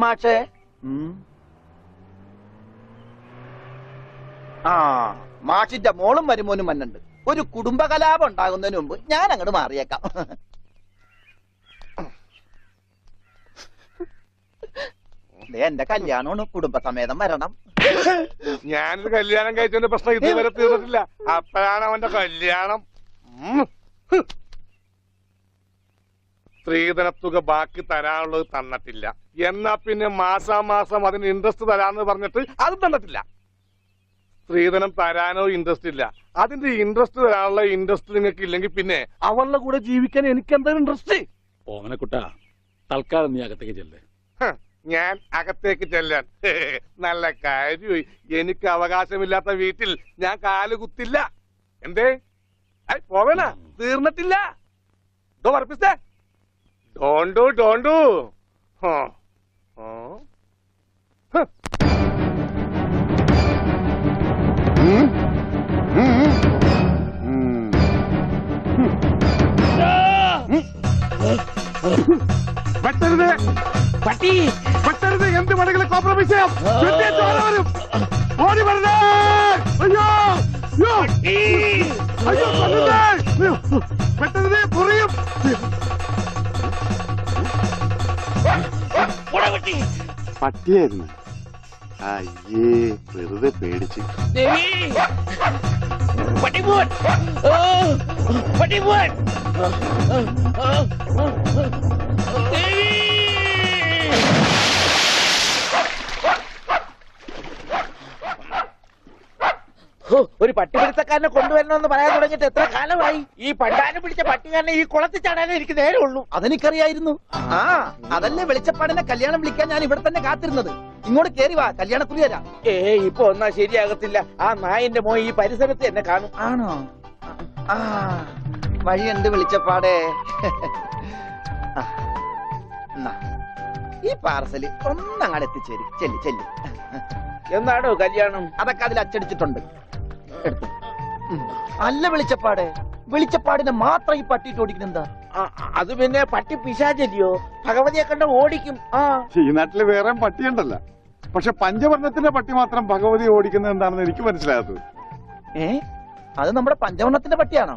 മാഷേ മാഷിന്റെ മോളും മരുമോനും മന്നുണ്ട്. ഒരു കുടുംബകലാപം ഉണ്ടാകുന്നതിന് മുമ്പ് ഞാൻ അങ്ങോട്ട് മാറിയേക്കാം. എന്റെ കല്യാണമാണ്, കുടുംബസമേതം വരണം. ഞാനൊരു കല്യാണം കഴിച്ചതിന്റെ പ്രശ്നം ഇതുവരെ തീർന്നിട്ടില്ല. അപ്പോഴാണ് അവന്റെ കല്യാണം. സ്ത്രീധനത്തുക ബാക്കി തരാനുള്ളത് തന്നിട്ടില്ല. എന്നാ പിന്നെ മാസാമാസം അതിന് ഇൻട്രസ്റ്റ് തരാന്ന് പറഞ്ഞിട്ട് അത് തന്നിട്ടില്ല. സ്ത്രീധനം തരാനോ ഇൻട്രസ്റ്റ് ഇല്ല. അതിന്റെ ഇൻട്രസ്റ്റ് തരാനുള്ള ഇൻട്രസ്റ്റ് നിങ്ങൾക്ക് ഇല്ലെങ്കിൽ പിന്നെ അവളുടെ കൂടെ ജീവിക്കാൻ എനിക്ക് എന്താ ഇൻട്രസ്റ്റ്? ഓമനക്കുട്ട, തൽക്കാലം നീ അകത്തേക്ക് ചെല്ലേ. ഞാൻ അകത്തേക്ക് ചെല്ലാൻ നല്ല കാര്യമായി. എനിക്ക് അവകാശമില്ലാത്ത വീട്ടിൽ ഞാൻ കാലുകുത്തില്ല. എന്തേ പോവേണ? തീർന്നിട്ടില്ല. പറപ്പിച്ചേ ഡോണ്ടു വെട്ടരുത്, പട്ടി വെട്ടരുത്. എന്ത് വേണമെങ്കിലും കോംപ്രമൈസ് ചെയ്യാം. വരും, ഓടി വരണേ. അയ്യോ അയ്യോ വെട്ടരുത്, പൊറിയും. പട്ടിയായിരുന്നു. അയ്യേ, വെറുതെ പേടിച്ച്. ഒരു പട്ടിപിടുത്തക്കാരനെ കൊണ്ടുവരണമെന്ന് പറയാൻ തുടങ്ങിയിട്ട് എത്ര കാലമായി? ഈ പണ്ടാരം പിടിച്ച പട്ടിക്കാരനെ ഈ കുളത്തിൽ ചാടാനേ എനിക്ക് നേരമുള്ളൂ. അതെനിക്കറിയായിരുന്നു. അതല്ലേ വെളിച്ചപ്പാടിനെ കല്യാണം വിളിക്കാൻ ഞാൻ ഇവിടെ തന്നെ കാത്തിരുന്നത്. ഇങ്ങോട്ട് കേറി വാ, കല്യാണക്കുറി തരാം. ഇപ്പൊ ഒന്നാ ശരിയാകത്തില്ല. ആ നായന്റെ മോൻ ഈ പരിസരത്ത് എന്നെ കാണും. ആണോ? വഴിയുണ്ട് വെളിച്ചപ്പാടേ. ഈ പാർസല് ഒന്നങ്ങാട് എത്തിച്ചേരും. ചെല്ലി ചെല്ലി. എന്നാണോ കല്യാണം? അതൊക്കെ അതിൽ അച്ചടിച്ചിട്ടുണ്ട്. അല്ല വെളിച്ചപ്പാടെ, വെളിച്ചപ്പാടിനെ മാത്രം ഈ പട്ടിയിട്ട് ഓടിക്കുന്നെന്താ? അത് പിന്നെ പട്ടി പിശാചല്ലിയോ, ഭഗവതിയെ കണ്ട ഓടിക്കും. ഈ നാട്ടില് വേറെ പട്ടിയുണ്ടല്ല. പക്ഷെ പഞ്ചവർണ്ണത്തിന്റെ പട്ടി മാത്രം ഭഗവതി ഓടിക്കുന്നത് എന്താണെന്ന് എനിക്ക് മനസ്സിലാകാത്തത്. അത് നമ്മുടെ പഞ്ചവർണ്ണത്തിന്റെ പട്ടിയാണോ?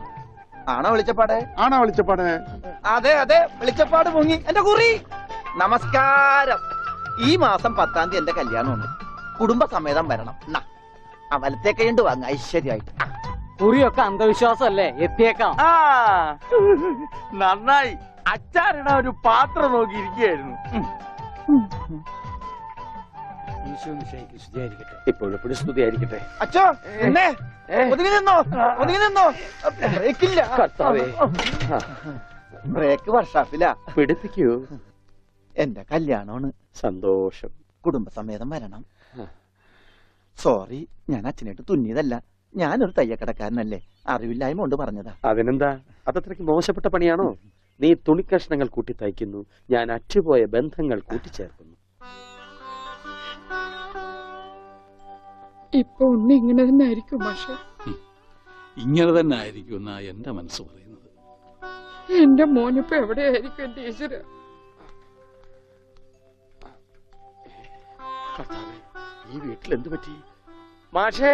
ആണോ വെളിച്ചപ്പാടെ? ആണോ വെളിച്ചപ്പാടെ? അതെ അതെ, വെളിച്ചപ്പാട് മുങ്ങി. എന്റെ കുറി നമസ്കാരം. ഈ മാസം 10-ാം തീയതി എന്റെ കല്യാണമുണ്ട്. കുടുംബസമേതം വരണം. വലത്തെ കൈണ്ട് വാങ്ങ ഐശ്വര്യമായിട്ട്. കുറിയൊക്കെ അന്ധവിശ്വാസമല്ലേ? എത്തിയേക്കാം. നന്നായി. അച്ചാറിട ഒരു പാത്രം നോക്കിയിരിക്കുകയായിരുന്നു. ഇപ്പോഴെപ്പോഴും സ്തുതിയായിരിക്കട്ടെ. അച്ഛോ എന്നെ ഒതുങ്ങി നിന്നോ, ഒതുങ്ങി നിന്നോ. ബ്രേക്കില്ല. ബ്രേക്ക് വർഷാപ്പില്ല. പിടിപ്പിക്കൂ. എന്റെ കല്യാണമാണ്. സന്തോഷം. കുടുംബസമേതം വരണം. സോറി, ഞാൻ അച്ഛനായിട്ട് തുന്നിയതല്ല. ഞാനൊരു തയ്യക്കടക്കാരനല്ലേ, അറിവില്ലായ്മ കൊണ്ട് പറഞ്ഞതാ. അതിനെന്താ? അതത്രയ്ക്ക് മോശപ്പെട്ട പണിയാണോ? നീ തുണിക്കഷ്ണങ്ങൾ കൂട്ടി തയ്ക്കുന്നു, ഞാൻ അറ്റുപോയ ബന്ധങ്ങൾ കൂട്ടിച്ചേർക്കുന്നു. ഇപ്പൊ ഒന്ന് ഇങ്ങനെ തന്നെ ആയിരിക്കും പക്ഷെ. ഇങ്ങനെ തന്നെ ആയിരിക്കും എന്നാ എന്റെ മനസ്സ് പറയുന്നത്. എന്റെ മോനിപ്പോ എവിടെയായിരിക്കും എന്റെ ഈശ്വര? ഈ വീട്ടിൽ എന്ത് പറ്റി? മാഷേ,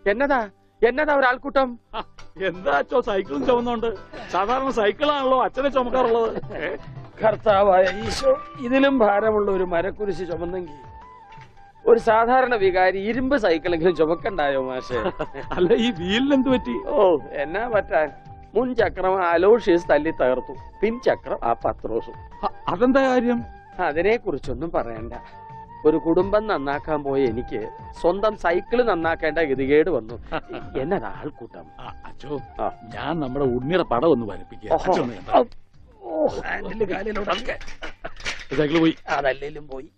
എന്നതാ ഒരാൾക്കൂട്ടം? എന്താച്ചോ സൈക്കിളും ചുമന്നുണ്ട്? സാധാരണ സൈക്കിളാണല്ലോ അച്ഛനെ ചുമക്കാറുള്ളത്. കർത്താവായ ഈശോ, ഇതിലും ഭാരമുള്ള ഒരു മരക്കുരിശ് ചുമന്നെങ്കിൽ ഒരു സാധാരണ വികാരി ഇരുമ്പ് സൈക്കിളെങ്കിലും ചുമക്കണ്ടായോ മാഷേ? അല്ല, ഈ വീലിനെന്ത് പറ്റി? എന്നാ പറ്റാൻ? മുൻ ചക്രം അലോഷ്യസ് തല്ലി തകർത്തു, പിൻചക്രം ആ പത്രോസും. അതെന്താ കാര്യം? അതിനെ കുറിച്ചൊന്നും പറയണ്ട. ഒരു കുടുംബം നന്നാക്കാൻ പോയ എനിക്ക് സ്വന്തം സൈക്കിള് നന്നാക്കേണ്ട ഗതികേട് വന്നു. എന്നതാ ആൾക്കൂട്ടം? അച്ഛോ, ഞാൻ നമ്മുടെ ഉണ്ണിയുടെ പടം ഒന്ന് വരപ്പിക്കുക. സൈക്കിള് പോയി. അതല്ലേലും പോയി.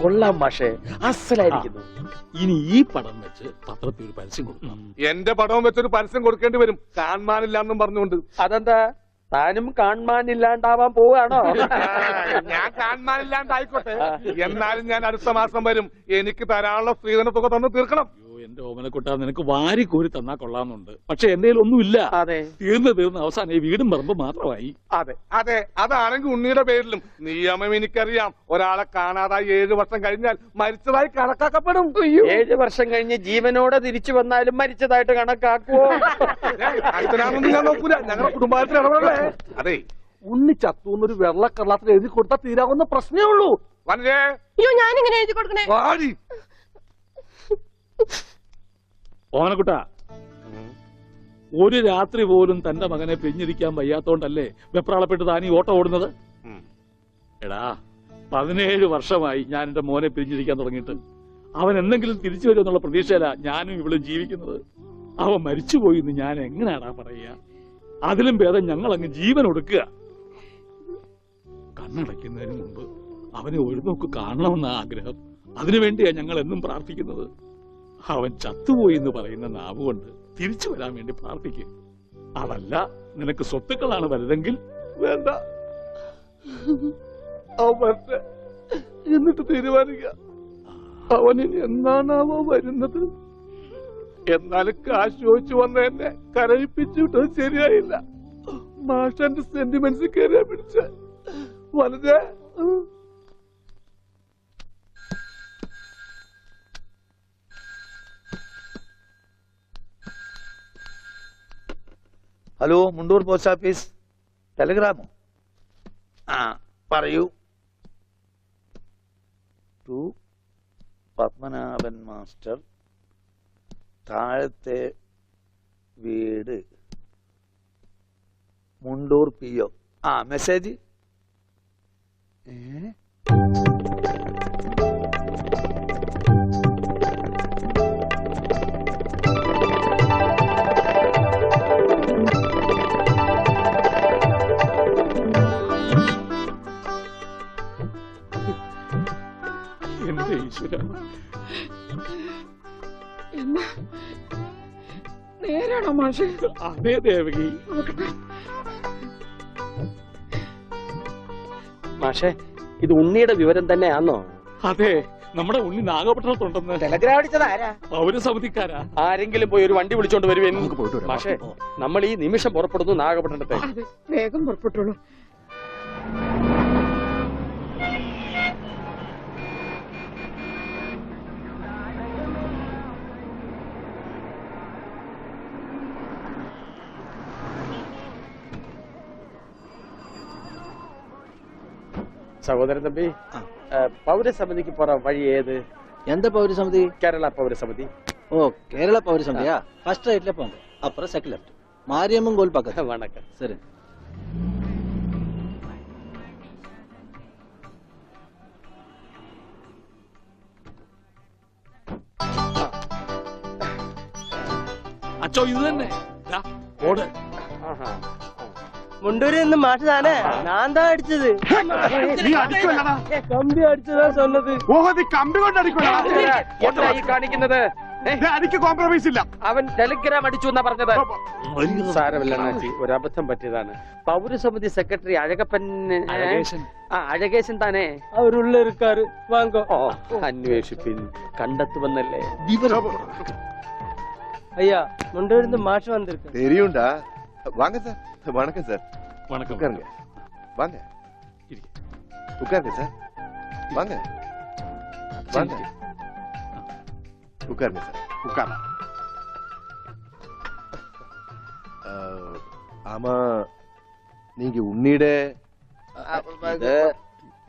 കൊള്ളാം മാഷേ, അസലായിരിക്കുന്നു. ഇനി ഈ പടം വെച്ച് പത്രത്തിൽ ഒരു പരസ്യം കൊടുക്കണം. എന്റെ പടവും വെച്ചൊരു പരസ്യം കൊടുക്കേണ്ടി വരും, കാണാനില്ലാന്നും പറഞ്ഞുകൊണ്ട്. അതെന്താ? താനും കാണാനില്ലാണ്ടാവാൻ പോവാണോ? ഞാൻ കാണാനില്ലാണ്ടായിക്കോട്ടെ, എന്നാലും ഞാൻ അടുത്ത മാസം വരും. എനിക്ക് തരാനുള്ള സ്ത്രീധന തുക തന്നു തീർക്കണം. എന്റെ ഓമനക്കുട്ട നിനക്ക് വാരിക്കോരി തന്നാ കൊള്ളാമെന്നുണ്ട്. പക്ഷെ എന്റെ ഒന്നുമില്ല. അതെ, തീർന്ന് അവസാനം ഈ വീടും പറമ്പ് മാത്രമായി. അതെ അതെ, അതാണെങ്കിൽ ഉണ്ണിയുടെ പേരിലും നിയമം എനിക്കറിയാം. ഒരാളെ കാണാതായി 7 വർഷം കഴിഞ്ഞാൽ മരിച്ചതായി കണക്കാക്കപ്പെടും. 7 വർഷം കഴിഞ്ഞ് ജീവനോടെ തിരിച്ചു വന്നാലും മരിച്ചതായിട്ട് കണക്കാക്കുവോ? അടുത്തനാണെന്ന് ഞാൻ നോക്കൂല, ഞങ്ങളുടെ കുടുംബത്തിൽ ഇടപെടലേ. അതെ, ഉണ്ണി ചത്തൂന്നൊരു വെള്ളക്കള്ളത്തിൽ എഴുതി കൊടുത്താൽ തീരാവുന്ന പ്രശ്നമേ ഉള്ളൂ. വനജേ, അയ്യോ ഞാനിങ്ങനെ എഴുതി കൊടുക്കണേ. വാടി. ഓമനക്കുട്ട, ഒരു രാത്രി പോലും തന്റെ മകനെ പിരിഞ്ഞിരിക്കാൻ വയ്യാത്തോണ്ടല്ലേ വെപ്രാളപ്പെട്ട് താനീ ഓട്ടം ഓടുന്നത്? എടാ, 17 വർഷമായി ഞാൻ എന്റെ മോനെ പിരിഞ്ഞിരിക്കാൻ തുടങ്ങിയിട്ട്. അവൻ എന്തെങ്കിലും തിരിച്ചു വരുമെന്നുള്ള പ്രതീക്ഷയില ഞാനും ഇവളും ജീവിക്കുന്നത്. അവൻ മരിച്ചുപോയി എന്ന് ഞാൻ എങ്ങനെയാടാ പറയുക? അതിലും ഭേദം ഞങ്ങൾ അങ്ങ് ജീവൻ ഒടുക്കുക. കണ്ണടയ്ക്കുന്നതിന് മുമ്പ് അവനെ ഒരു നോക്ക് കാണണമെന്ന ആഗ്രഹം. അതിനുവേണ്ടിയാ ഞങ്ങൾ എന്നും പ്രാർത്ഥിക്കുന്നത്. അവൻ ചത്തുപോയി എന്ന് പറയുന്ന നാവ് കൊണ്ട് തിരിച്ചു വരാൻ വേണ്ടി പ്രാർത്ഥിക്കും. അതല്ല നിനക്ക് സ്വത്തുക്കളാണ് വലുതെങ്കിൽ വേണ്ട, അവൻ വരട്ടെ, എന്നിട്ട് തീരുമാനിക്കുക. അവനിനി എന്നാണാവോ വരുന്നത്. എന്നാലും കാശ് ചോദിച്ചു വന്ന എന്നെ കരയിപ്പിച്ചു വിട്ടത് ശരിയായില്ല. മാഷന്റെ സെന്റിമെന്റ്സ് കയറിയാ പിടിച്ച വളരെ. ഹലോ, മുണ്ടൂർ പോസ്റ്റ് ഓഫീസ്, ടെലഗ്രാമോ? ആ പറയൂ. ടു പത്മനാഭൻ മാസ്റ്റർ, താഴത്തെ വീട്, മുണ്ടൂർ PO. ആ മെസ്സേജ്. എന്റെ ഈശ്വര, എന്നാ നേരാണോ മാഷെ? അതേ ദേവകി. മാഷെ, ഇത് ഉണ്ണിയുടെ വിവരം തന്നെയാണോ? അതെ, നമ്മുടെ ഉണ്ണി നാഗപട്ടണത്തുണ്ടെന്ന്. ടെലഗ്രാം അടിച്ചത് ആരാ? പൗരസമിതിക്കാരാ. ആരെങ്കിലും പോയി ഒരു വണ്ടി വിളിച്ചോണ്ട് വരുവേൻ. മാഷെ, നമ്മൾ ഈ നിമിഷം പുറപ്പെടുന്നു നാഗപട്ടണത്തെ. അതെ, വേഗം പുറപ്പെട്ടുള്ളൂ. സഹോദരൻ തമ്പി, പൗരസമിതിക്ക് പോറ വഴി ഏത്? எந்த பௌரசமிதி? കേരള പൗരസമിതി. ஓ, கேரளா பௌரசமிதியா? ஃபர்ஸ்ட் ரைட்ல போங்க, அப்புறம் செகண்ட் லெஃப்ட், மாரியம்மன் கோயில் பக்கத்துல. வணக்கம். சரி. അച്ചോ, ഇത് തന്നെ. ദാ, ഓട്. മുണ്ടൂരിൽ നിന്ന് മാഷ് താനേ? ഞാൻ താ അടിച്ചത്. നീ അടിക്കുമല്ലടാ. കമ്പി അടിച്ചതാ சொன்னது. ഓഹോ, നീ കമ്പി കൊണ്ട് അടിക്കുമല്ലടാ. എന്താ ഈ കാണിക്കുന്നത്? അടിക്ക് കോംപ്രമൈസ് ഇല്ല. അവൻ ടെലിഗ്രാം അടിച്ചു എന്നാ പറഞ്ഞത്. സാരമില്ല അണ്ണാച്ചി, ഒരബദ്ധം പറ്റിയതാണ്. പൗരസമിതി സെക്രട്ടറി അഴകപ്പൻ. അഴകേശൻ. ആ, അഴകേശൻ താനേ? അവരുള്ള ഇരിക്കാറ് വാങ്ങോ. ഓ, അന്വേഷിപ്പിൻ, കണ്ടെത്തുമെന്നല്ലേ. ஐயா, முண்டூரில் இருந்து மாஷ் வந்திருக்கு. தெரியும்டா. வாங்க சார். வணக்கம் சார். வணக்கம். உட்காருங்க. வாங்க. உட்காருங்க சார். வாங்க. வாங்க. உட்காருங்க சார். ഉക്കാറ. ஆமா, நீங்க உன்னிட. ഇത്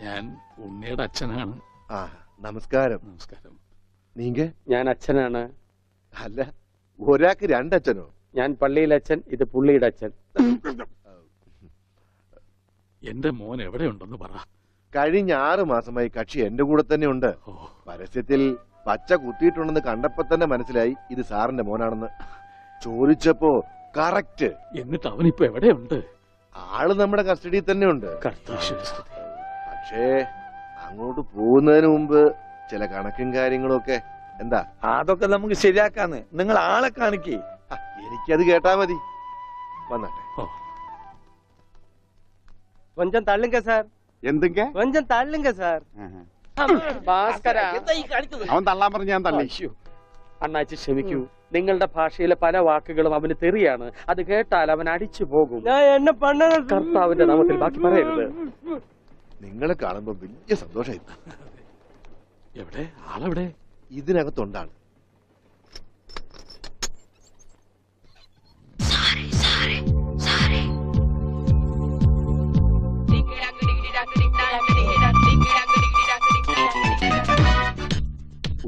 ഞാൻ ഉണ്ണിയുടെ അച്ഛനാണ്. ആ, നമസ്കാരം. നമസ്കാരം. നീങ്ക? ഞാൻ അച്ഛനാണ്. അല്ല, ഒരാൾക്ക് രണ്ടച്ഛനോ? ഞാൻ പള്ളിയിലെ അച്ഛൻ, ഇത് പുള്ളിയുടെ അച്ഛൻ. എന്റെ മോൻ എവിടെയുണ്ടെന്ന് പറ. കഴിഞ്ഞ 6 മാസമായി കക്ഷി എന്റെ കൂടെ തന്നെ ഉണ്ട്. പരസ്യത്തിൽ പച്ച കുത്തിയിട്ടുണ്ടെന്ന് കണ്ടപ്പോ തന്നെ മനസ്സിലായി ഇത് സാറിന്റെ മോനാണെന്ന്. ചോദിച്ചപ്പോ കറക്റ്റ്. എന്നിട്ട് അവനിപ്പോ എവിടെയുണ്ട്? ആള് നമ്മുടെ കസ്റ്റഡിയിൽ തന്നെ ഉണ്ട്. കർത്താശ്വസ്തുതി. പക്ഷേ അങ്ങോട്ട് പോകുന്നതിന് മുമ്പ് ചില കണക്കും കാര്യങ്ങളും ഒക്കെ. എന്താ? അതൊക്കെ നമുക്ക് ശരിയാക്കാന്ന്. നിങ്ങൾ ആളെ കാണിക്കേ. എനിക്കത് കേട്ടാ മതി. വന്നാട്ടെ. கொஞ்சம் தள்ளுங்க சார். എന്തൊക്കെ? கொஞ்சம் தள்ளுங்க சார். ഭാസ്കര, അവൻ തള്ളാൻ പറഞ്ഞ് ഞാൻ തള്ളി. അണ്ണാച്ചി ക്ഷമിക്കൂ, നിങ്ങളുടെ ഭാഷയിലെ പല വാക്കുകളും അവന് തെറിയാണ്. അത് കേട്ടാൽ അവൻ അടിച്ചു പോകും. ഞാൻ എന്നെ പണ്ണ കർത്താവിന്റെ നാമത്തിൽ ബാക്കി പറയരുത്. നിങ്ങളെ കാണുമ്പോ വലിയ സന്തോഷമായി. എവിടെ ആളെവിടെ? ഇതിനകത്തുണ്ടാണ്.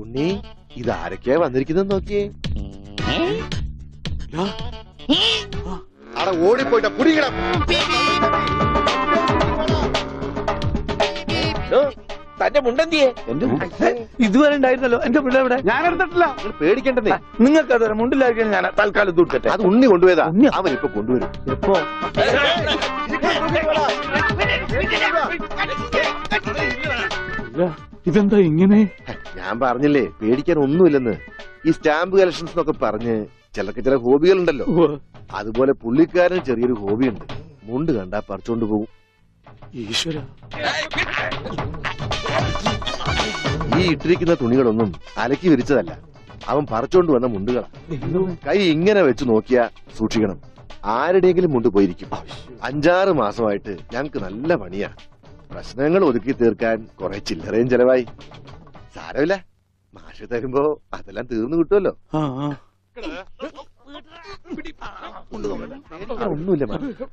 ഉണ്ണി, ഇതാരൊക്കെയാ വന്നിരിക്കുന്നത് നോക്കിയേ. അവിടെ ഓടിപ്പോയിട്ട പുടിക്കണം. തന്റെ മുണ്ടെന്തിയെ ഇതുവരെ ഉണ്ടായിരുന്നല്ലോ എന്റെ പിള്ളേ ഇവിടെ. ഞാൻ എടുത്തിട്ടില്ല. നിങ്ങൾ പേടിക്കേണ്ടതേ. നിങ്ങൾക്ക് അത് മുണ്ടിലായിരിക്കും. ഞാൻ തൽക്കാലം ദൂരട്ടെ. അത് ഉണ്ണി കൊണ്ടുപോയതാ. അവൻ ഇപ്പൊ കൊണ്ടുവരും. എപ്പോ? ഇതെന്താ ഇങ്ങനെ? ഞാൻ പറഞ്ഞില്ലേ പേടിക്കാൻ ഒന്നുമില്ലെന്ന്. ഈ സ്റ്റാമ്പ് കളക്ഷൻസ് എന്നൊക്കെ പറഞ്ഞ് ചിലർക്ക് ചില ഹോബികളുണ്ടല്ലോ. അതുപോലെ പുള്ളിക്കാരന് ചെറിയൊരു ഹോബിയുണ്ട്. മുണ്ട് കണ്ടാ പറിച്ചോണ്ട് പോകും. ഈശ്വര, ഈ ഇട്ടിരിക്കുന്ന തുണികളൊന്നും അലക്കി വിരിച്ചതല്ല. അവൻ പറിച്ചോണ്ട് വന്ന മുണ്ടുകളാ. കൈ ഇങ്ങനെ വെച്ച് നോക്കിയാ സൂക്ഷിക്കണം, ആരുടെയെങ്കിലും മുണ്ട് പോയിരിക്കും. 5-6 മാസമായിട്ട് ഞങ്ങക്ക് നല്ല പണിയാ. പ്രശ്നങ്ങൾ ഒതുക്കി തീർക്കാൻ കുറെ ചില്ലറയും ചെലവായി. സാരമില്ല, മാഷ് തരുമ്പോ അതെല്ലാം തീർന്നു കിട്ടുമല്ലോ. ഒന്നുമില്ല,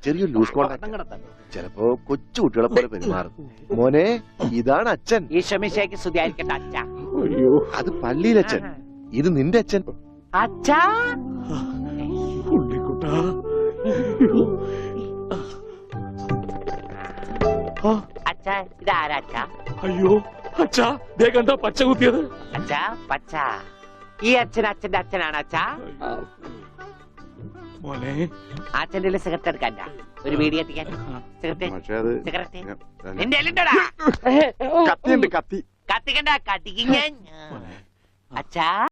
ചെറിയൊരു ലൂസ് കോണ്ടാക്ട്. ചിലപ്പോ കൊച്ചു കുട്ടികളെ പോലെ പെരുമാറും. മോനെ, ഇതാണ് അച്ഛൻ. ഈശോമിശിഹായ്ക്ക് സ്തുതിയായിരിക്കട്ടെ അച്ഛാ. അത് പള്ളിയിലച്ഛൻ. ഇത് നിന്റെ അച്ഛൻ. അച്ഛാ, ഉണ്ണിക്കുട്ടാ. അച്ഛാ, ഇതാരാ അച്ഛാ? അയ്യോ അച്ഛാ, ദേ കണ്ട പച്ച കുത്തിയത്. അച്ഛാ, പച്ച. ഈ അച്ഛൻ അച്ഛന്റെ അച്ഛനാണ് അച്ഛാ. മോനെ, അച്ഛന്റെ സിഗരറ്റ് എടുക്കാൻ ഒരു വീഡിയോ എത്തിക്കാൻ. സിഗരറ്റ് പക്ഷെ അത് സിഗരറ്റ് നിന്റെ എല്ലുണ്ടോടാ? കത്തിയുണ്ട്, കത്തി. കത്തിക്കണ്ട, കത്തിക്കും ഞാൻ. അച്ഛാ